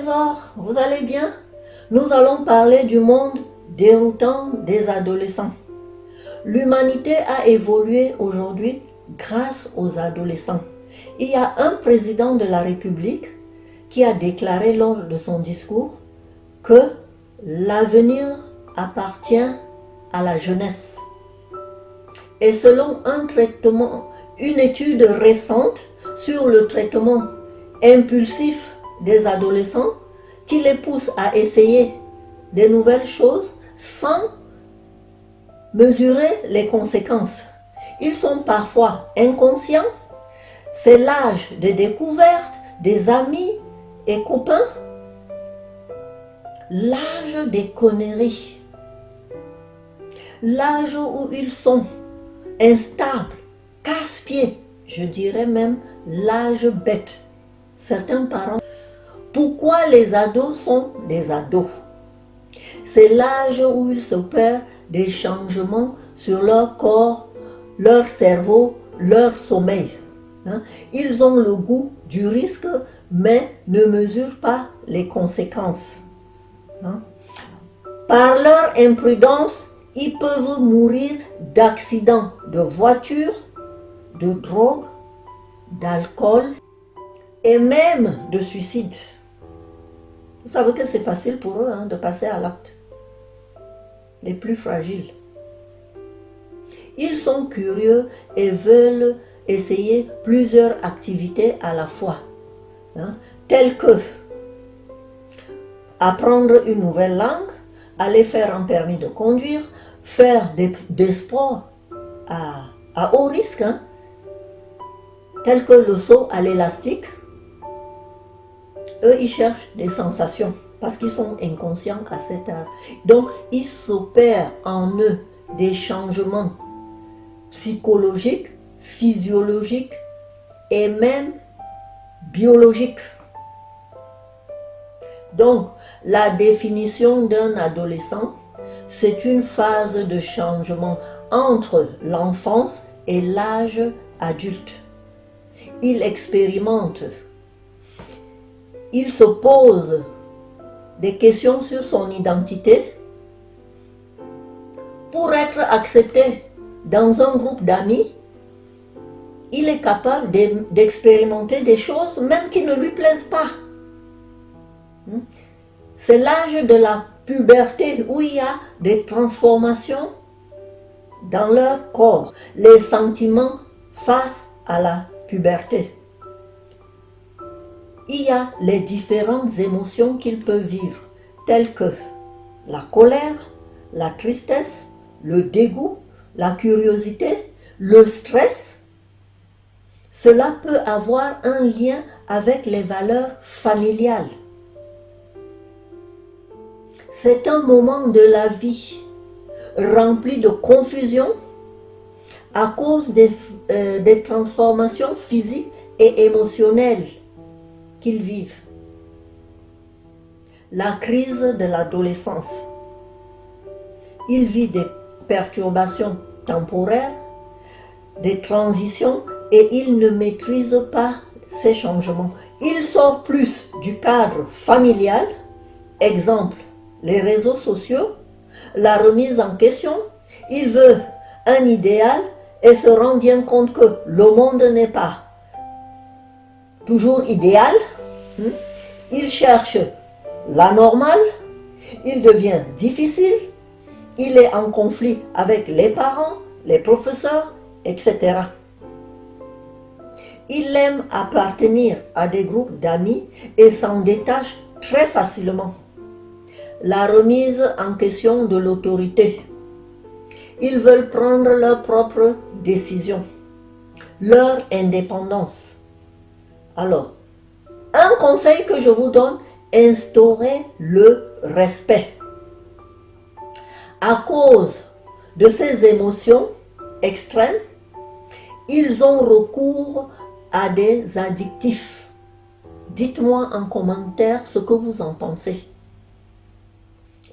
trésors, vous allez bien? Nous allons parler du monde déroutant des adolescents. L'humanité a évolué aujourd'hui grâce aux adolescents. Il y a un président de la République qui a déclaré lors de son discours que l'avenir appartient à la jeunesse. Et selon une étude récente sur le traitement impulsif des adolescents qui les pousse à essayer de nouvelles choses sans mesurer les conséquences. Ils sont parfois inconscients. C'est l'âge de découverte des amis et copains, l'âge des conneries, l'âge où ils sont instables, casse-pieds, je dirais même l'âge bête. Certains parents, pourquoi les ados sont des ados? C'est l'âge où il s'opère des changements sur leur corps, leur cerveau, leur sommeil. Ils ont le goût du risque, mais ne mesurent pas les conséquences. Par leur imprudence, ils peuvent mourir d'accidents de voiture, de drogue, d'alcool et même de suicide. Vous savez que c'est facile pour eux de passer à l'acte. Les plus fragiles. Ils sont curieux et veulent essayer plusieurs activités à la fois, telles que apprendre une nouvelle langue, aller faire un permis de conduire, faire des sports à haut risque, tels que le saut à l'élastique. Eux, ils cherchent des sensations parce qu'ils sont inconscients à cet âge. Donc, il s'opère en eux des changements psychologiques, physiologiques et même biologiques. Donc, la définition d'un adolescent, c'est une phase de changement entre l'enfance et l'âge adulte. Il expérimente, il se pose des questions sur son identité pour être accepté dans un groupe d'amis. Il est capable d'expérimenter des choses même qui ne lui plaisent pas. C'est l'âge de la puberté où il y a des transformations dans leur corps, les sentiments face à la puberté. Il y a les différentes émotions qu'ils peuvent vivre, telles que la colère, la tristesse, le dégoût, la curiosité, le stress. Cela peut avoir un lien avec les valeurs familiales. C'est un moment de la vie rempli de confusion à cause des transformations physiques et émotionnelles qu'ils vivent. La crise de l'adolescence. Il vit des perturbations temporaires, des transitions et il ne maîtrise pas ces changements. Il sort plus du cadre familial, exemple, les réseaux sociaux, la remise en question. Il veut un idéal et se rend bien compte que le monde n'est pas toujours idéal. Il cherche la normale, il devient difficile, il est en conflit avec les parents, les professeurs, etc. Il aime appartenir à des groupes d'amis et s'en détache très facilement. La remise en question de l'autorité. Ils veulent prendre leurs propres décisions, leur indépendance. Alors, un conseil que je vous donne, instaurez le respect. À cause de ces émotions extrêmes, ils ont recours à des adjectifs. Dites-moi en commentaire ce que vous en pensez.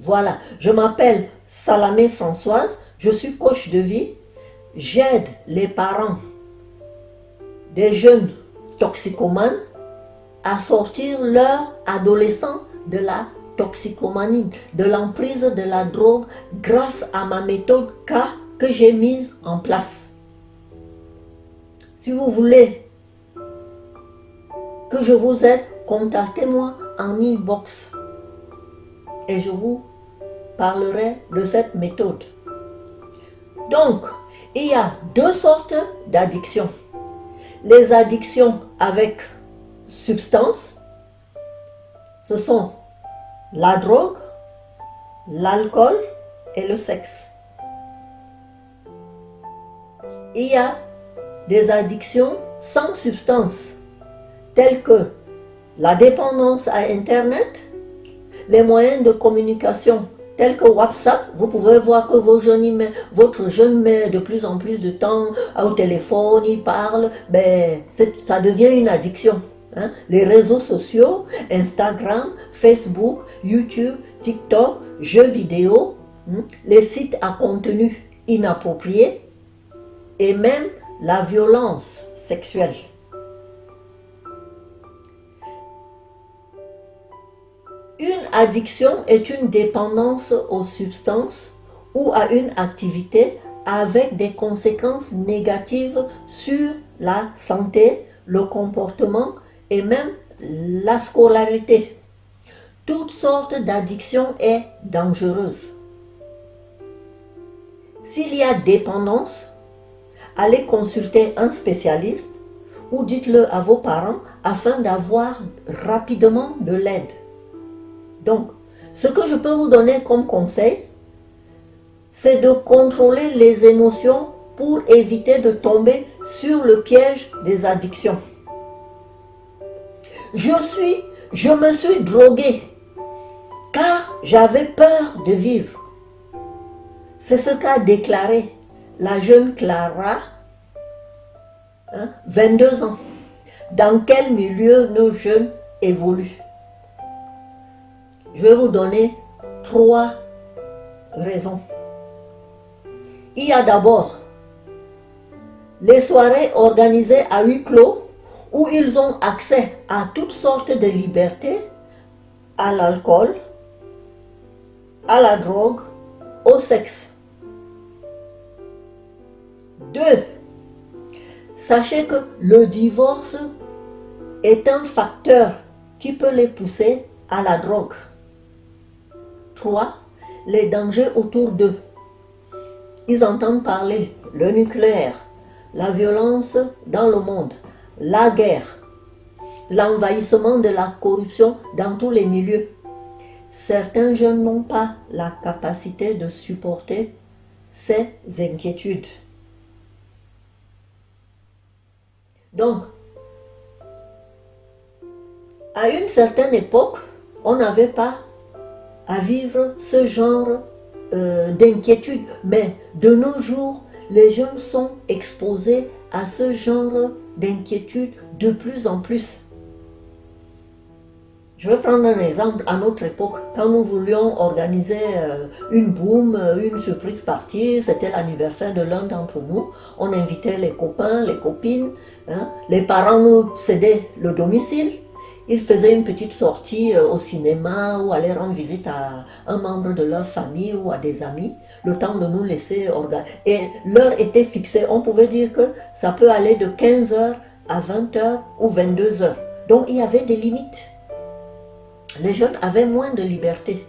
Voilà, je m'appelle Salamé Françoise, je suis coach de vie. J'aide les parents des jeunes toxicomanes à sortir leurs adolescents de la toxicomanie, de l'emprise de la drogue grâce à ma méthode K que j'ai mise en place. Si vous voulez que je vous aide, contactez-moi en inbox et je vous parlerai de cette méthode. Donc, il y a deux sortes d'addictions. Les addictions avec substance, ce sont la drogue, l'alcool et le sexe. Il y a des addictions sans substance, telles que la dépendance à Internet, les moyens de communication tels que WhatsApp. Vous pouvez voir que votre jeune met de plus en plus de temps au téléphone, il parle, ça devient une addiction. Hein? Les réseaux sociaux, Instagram, Facebook, YouTube, TikTok, jeux vidéo, les sites à contenu inapproprié et même la violence sexuelle. Une addiction est une dépendance aux substances ou à une activité avec des conséquences négatives sur la santé, le comportement et même la scolarité. Toute sorte d'addiction est dangereuse. S'il y a dépendance, allez consulter un spécialiste ou dites-le à vos parents afin d'avoir rapidement de l'aide. Donc, ce que je peux vous donner comme conseil, c'est de contrôler les émotions pour éviter de tomber sur le piège des addictions. Je me suis droguée car j'avais peur de vivre. C'est ce qu'a déclaré la jeune Clara, 22 ans. Dans quel milieu nos jeunes évoluent? Je vais vous donner 3 raisons. Il y a d'abord les soirées organisées à huis clos où ils ont accès à toutes sortes de libertés, à l'alcool, à la drogue, au sexe. 2. Sachez que le divorce est un facteur qui peut les pousser à la drogue. 3. Les dangers autour d'eux. Ils entendent parler le nucléaire, la violence dans le monde, la guerre, l'envahissement de la corruption dans tous les milieux. Certains jeunes n'ont pas la capacité de supporter ces inquiétudes. Donc, à une certaine époque, on n'avait pas à vivre ce genre d'inquiétude. Mais de nos jours, les jeunes sont exposés à ce genre d'inquiétude de plus en plus. Je vais prendre un exemple. À notre époque, quand nous voulions organiser une boum, une surprise party, c'était l'anniversaire de l'un d'entre nous, on invitait les copains, les copines, les parents nous cédaient le domicile. Ils faisaient une petite sortie au cinéma ou allaient rendre visite à un membre de leur famille ou à des amis, le temps de nous laisser organiser. Et l'heure était fixée. On pouvait dire que ça peut aller de 15h à 20h ou 22h. Donc il y avait des limites. Les jeunes avaient moins de liberté.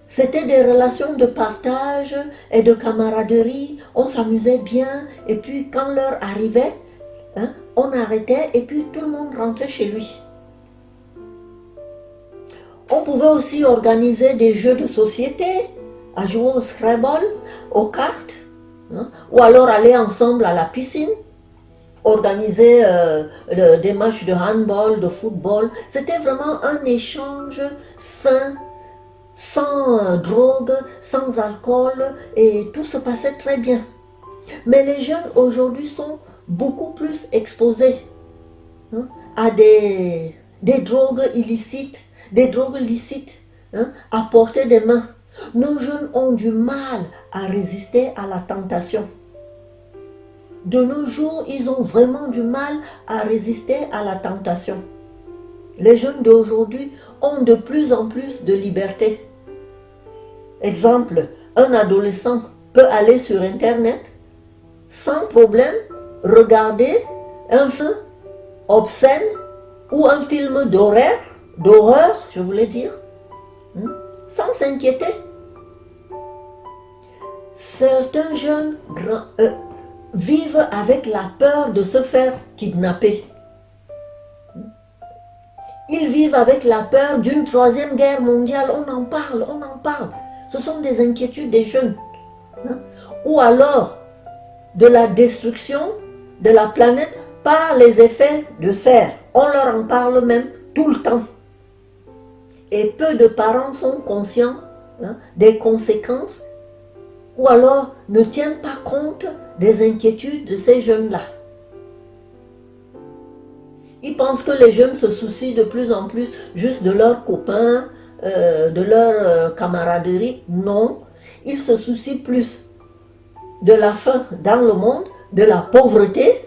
C'était des relations de partage et de camaraderie. On s'amusait bien. Et puis quand l'heure arrivait, on arrêtait et puis tout le monde rentrait chez lui. On pouvait aussi organiser des jeux de société, à jouer au Scrabble, aux cartes, ou alors aller ensemble à la piscine, organiser des matchs de handball, de football. C'était vraiment un échange sain, sans drogue, sans alcool, et tout se passait très bien. Mais les jeunes aujourd'hui sont beaucoup plus exposés à des drogues illicites, des drogues licites à portée des mains. Nos jeunes ont du mal à résister à la tentation. de nos jours, ils ont vraiment du mal à résister à la tentation. Les jeunes d'aujourd'hui ont de plus en plus de liberté. Exemple, un adolescent peut aller sur Internet sans problème, regarder un film obscène ou un film d'horreur, je voulais dire, sans s'inquiéter. Certains jeunes vivent avec la peur de se faire kidnapper. Ils vivent avec la peur d'une troisième guerre mondiale. On en parle, on en parle. Ce sont des inquiétudes des jeunes. Ou alors de la destruction de la planète par les effets de serre. On leur en parle même tout le temps. Et peu de parents sont conscients des conséquences ou alors ne tiennent pas compte des inquiétudes de ces jeunes-là. Ils pensent que les jeunes se soucient de plus en plus juste de leurs copains, de leur camaraderie. Non, ils se soucient plus de la faim dans le monde, de la pauvreté.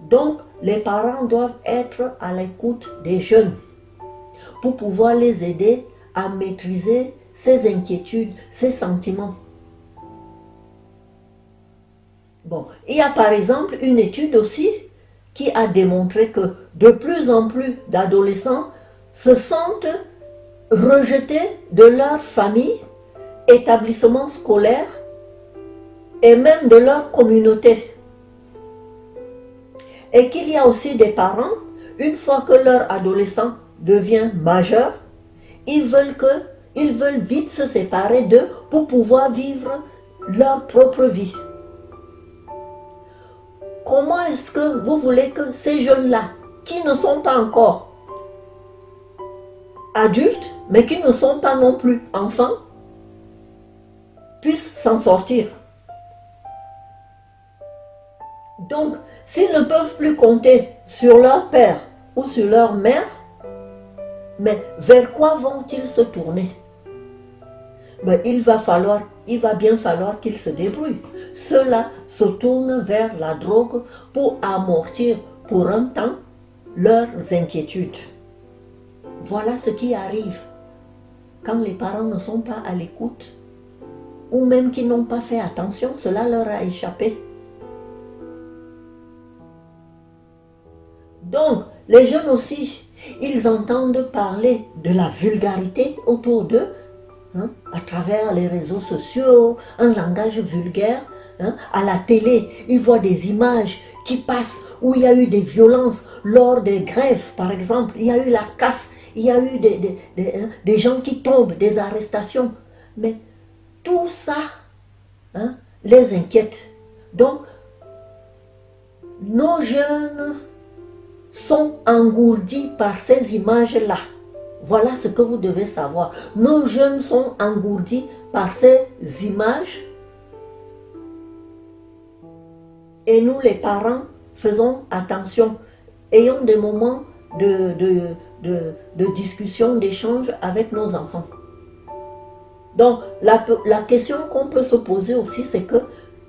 Donc, les parents doivent être à l'écoute des jeunes pour pouvoir les aider à maîtriser ces inquiétudes, ces sentiments. Bon, il y a par exemple une étude aussi qui a démontré que de plus en plus d'adolescents se sentent rejetés de leur famille, établissement scolaire et même de leur communauté. Et qu'il y a aussi des parents, une fois que leur adolescent devient majeur, ils veulent vite se séparer d'eux pour pouvoir vivre leur propre vie. Comment est-ce que vous voulez que ces jeunes-là, qui ne sont pas encore adultes, mais qui ne sont pas non plus enfants, puissent s'en sortir? Donc, s'ils ne peuvent plus compter sur leur père ou sur leur mère, mais vers quoi vont-ils se tourner? Il va bien falloir qu'ils se débrouillent. Ceux-là se tournent vers la drogue pour amortir pour un temps leurs inquiétudes. Voilà ce qui arrive quand les parents ne sont pas à l'écoute ou même qu'ils n'ont pas fait attention, cela leur a échappé. Donc, les jeunes aussi, ils entendent parler de la vulgarité autour d'eux, à travers les réseaux sociaux, un langage vulgaire. À la télé, ils voient des images qui passent où il y a eu des violences lors des grèves, par exemple. Il y a eu la casse, il y a eu des gens qui tombent, des arrestations. Mais tout ça les inquiète. Donc, nos jeunes sont engourdis par ces images-là. Voilà ce que vous devez savoir. Nos jeunes sont engourdis par ces images et nous, les parents, faisons attention. Ayons des moments de discussion, d'échange avec nos enfants. Donc, la question qu'on peut se poser aussi, c'est que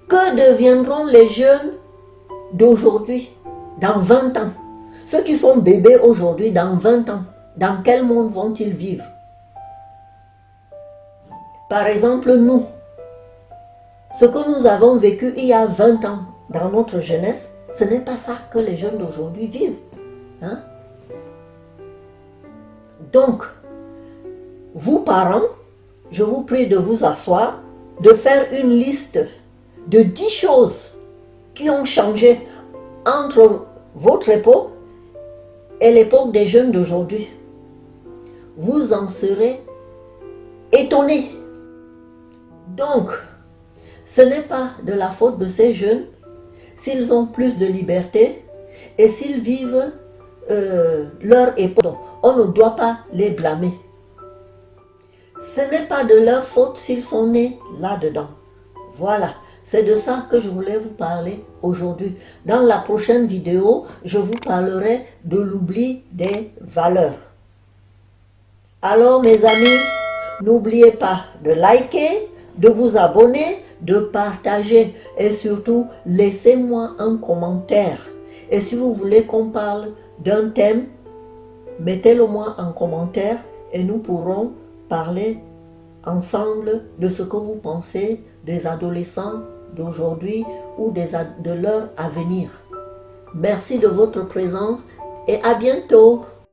deviendront les jeunes d'aujourd'hui, dans 20 ans? Ceux qui sont bébés aujourd'hui, dans 20 ans, dans quel monde vont-ils vivre? Par exemple, nous, ce que nous avons vécu il y a 20 ans dans notre jeunesse, ce n'est pas ça que les jeunes d'aujourd'hui vivent. Donc, vous parents, je vous prie de vous asseoir, de faire une liste de 10 choses qui ont changé entre votre époque et l'époque des jeunes d'aujourd'hui. Vous en serez étonnés. Donc, ce n'est pas de la faute de ces jeunes s'ils ont plus de liberté et s'ils vivent leur époque. Donc, on ne doit pas les blâmer. Ce n'est pas de leur faute s'ils sont nés là-dedans. Voilà, c'est de ça que je voulais vous parler aujourd'hui. Dans la prochaine vidéo, je vous parlerai de l'oubli des valeurs. Alors mes amis, n'oubliez pas de liker, de vous abonner, de partager et surtout laissez-moi un commentaire. Et si vous voulez qu'on parle d'un thème, mettez-le moi en commentaire et nous pourrons parler ensemble de ce que vous pensez des adolescents d'aujourd'hui ou de leur avenir. Merci de votre présence et à bientôt.